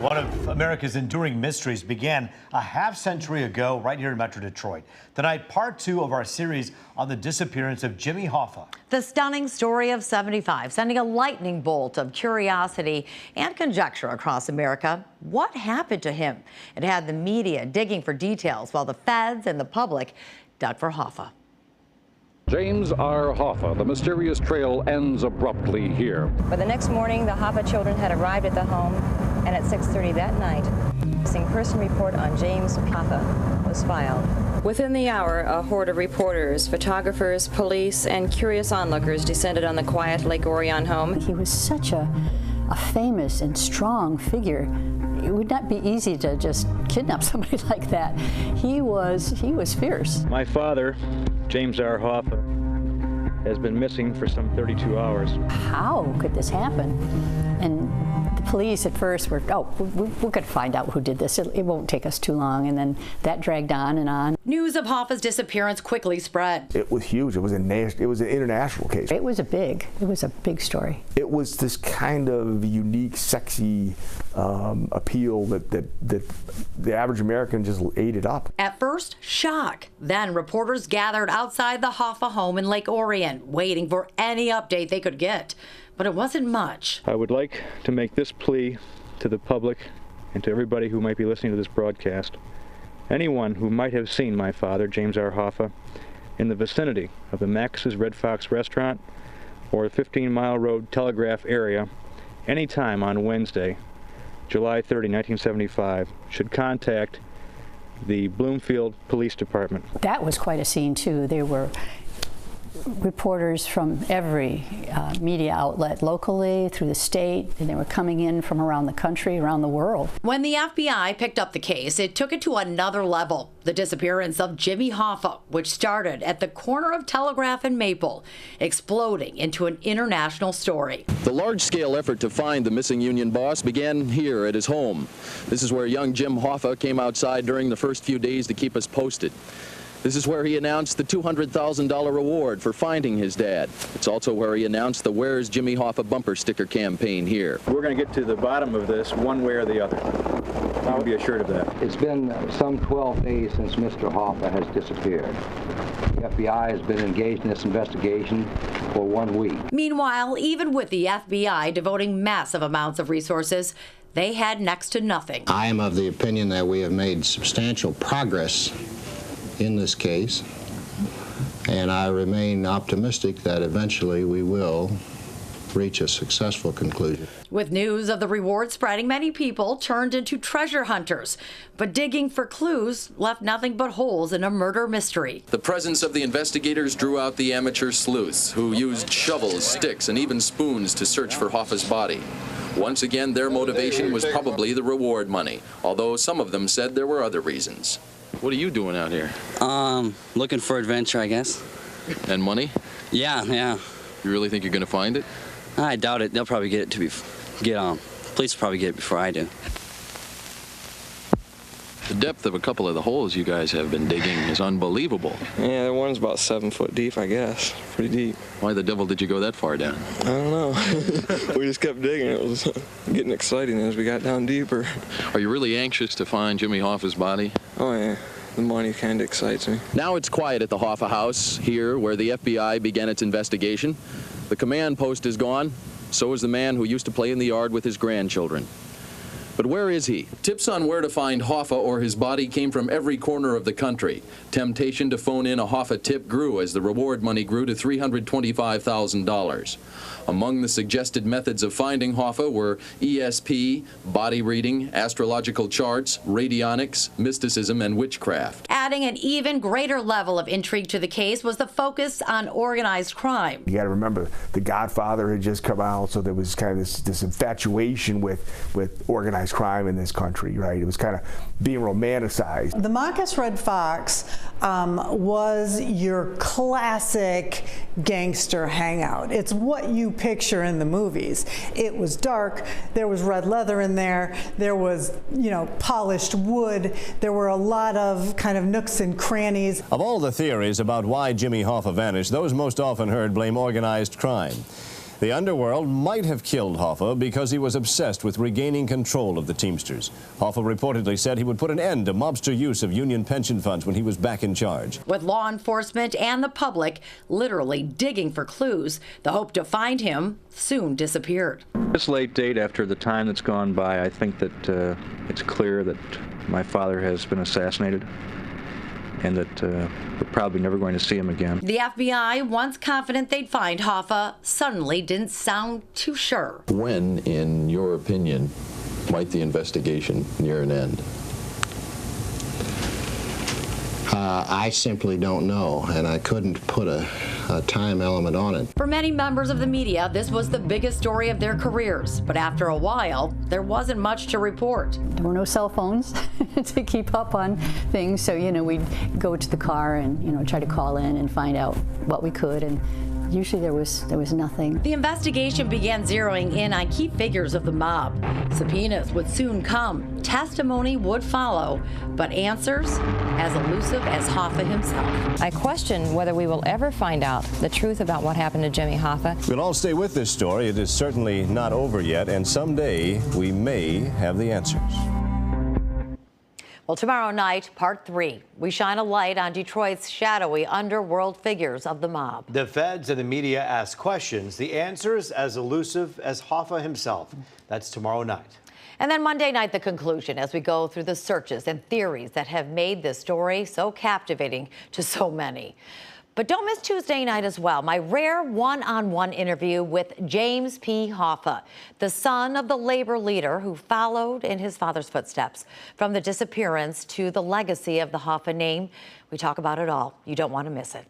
One of America's enduring mysteries began a half-century ago right here in Metro Detroit. Tonight, part 2 of our series on the disappearance of Jimmy Hoffa. The stunning story of 75, sending a lightning bolt of curiosity and conjecture across America. What happened to him? It had the media digging for details while the feds and the public dug for Hoffa. James R. Hoffa, the mysterious trail ends abruptly here. But the next morning, the Hoffa children had arrived at the home, and at 6:30 that night, a missing person report on James Hoffa was filed. Within the hour, a horde of reporters, photographers, police, and curious onlookers descended on the quiet Lake Orion home. He was such a famous and strong figure. It would not be easy to just kidnap somebody like that. He was fierce. My father, James R. Hoffa, has been missing for some 32 hours. How could this happen? And the police at first were, we're going to find out who did this. It won't take us too long. And then that dragged on and on. News of Hoffa's disappearance quickly spread. It was huge. It was an international case. It was a big story. It was this kind of unique, sexy appeal that the average American just ate it up. At first, shock. Then reporters gathered outside the Hoffa home in Lake Orion, waiting for any update they could get. But it wasn't much. I would like to make this plea to the public and to everybody who might be listening to this broadcast. Anyone who might have seen my father, James R. Hoffa, in the vicinity of the Max's Red Fox restaurant or the 15-mile road Telegraph area anytime on Wednesday, July 30, 1975, should contact the Bloomfield Police Department. That was quite a scene, too. There were reporters from every media outlet locally, through the state, and they were coming in from around the country, around the world. When the FBI picked up the case, it took it to another level. The disappearance of Jimmy Hoffa, which started at the corner of Telegraph and Maple, exploding into an international story. The large-scale effort to find the missing union boss began here at his home. This is where young Jim Hoffa came outside during the first few days to keep us posted. This is where he announced the $200,000 reward for finding his dad. It's also where he announced the Where's Jimmy Hoffa bumper sticker campaign here. We're going to get to the bottom of this one way or the other. You can be assured of that. It's been some 12 days since Mr. Hoffa has disappeared. The FBI has been engaged in this investigation for 1 week. Meanwhile, even with the FBI devoting massive amounts of resources, they had next to nothing. I am of the opinion that we have made substantial progress in this case, and I remain optimistic that eventually we will reach a successful conclusion. With news of the reward spreading, many people turned into treasure hunters, but digging for clues left nothing but holes in a murder mystery. The presence of the investigators drew out the amateur sleuths, who used shovels, sticks, and even spoons to search for Hoffa's body. Once again, their motivation was probably the reward money, although some of them said there were other reasons. What are you doing out here? Looking for adventure, I guess. And money? Yeah. You really think you're going to find it? I doubt it. They'll probably get it police will probably get it before I do. The depth of a couple of the holes you guys have been digging is unbelievable. Yeah, the one's about 7 foot deep, I guess. Pretty deep. Why the devil did you go that far down? I don't know. We just kept digging. It was getting exciting as we got down deeper. Are you really anxious to find Jimmy Hoffa's body? Oh, yeah. The money kind of excites me. Now it's quiet at the Hoffa house, here where the FBI began its investigation. The command post is gone. So is the man who used to play in the yard with his grandchildren. But where is he? Tips on where to find Hoffa or his body came from every corner of the country. Temptation to phone in a Hoffa tip grew as the reward money grew to $325,000. Among the suggested methods of finding Hoffa were ESP, body reading, astrological charts, radionics, mysticism, and witchcraft. Adding an even greater level of intrigue to the case was the focus on organized crime. You got to remember, The Godfather had just come out, so there was kind of this infatuation with organized crime in this country, right? It was kind of being romanticized. The Max's Red Fox was your classic gangster hangout. It's what you picture in the movies. It was dark, there was red leather in there, there was, polished wood, there were a lot of kind of nooks and crannies. Of all the theories about why Jimmy Hoffa vanished, those most often heard blame organized crime. The underworld might have killed Hoffa because he was obsessed with regaining control of the Teamsters. Hoffa reportedly said he would put an end to mobster use of union pension funds when he was back in charge. With law enforcement and the public literally digging for clues, the hope to find him soon disappeared. This late date, after the time that's gone by, I think that it's clear that my father has been assassinated and that we're probably never going to see him again. The FBI, once confident they'd find Hoffa, suddenly didn't sound too sure. When, in your opinion, might the investigation near an end? I simply don't know, and I couldn't put a time element on it. For many members of the media, this was the biggest story of their careers. But after a while, there wasn't much to report. There were no cell phones to keep up on things, so, we'd go to the car and, try to call in and find out what we could, and usually there was nothing. The investigation began zeroing in on key figures of the mob. Subpoenas would soon come. Testimony would follow, but answers as elusive as Hoffa himself. I question whether we will ever find out the truth about what happened to Jimmy Hoffa. We'll all stay with this story. It is certainly not over yet, and someday we may have the answers. Well, tomorrow night, part 3, we shine a light on Detroit's shadowy underworld figures of the mob. The feds and the media ask questions, the answers as elusive as Hoffa himself. That's tomorrow night. And then Monday night, the conclusion as we go through the searches and theories that have made this story so captivating to so many. But don't miss Tuesday night as well, my rare one-on-one interview with James P. Hoffa, the son of the labor leader who followed in his father's footsteps. From the disappearance to the legacy of the Hoffa name, we talk about it all. You don't want to miss it.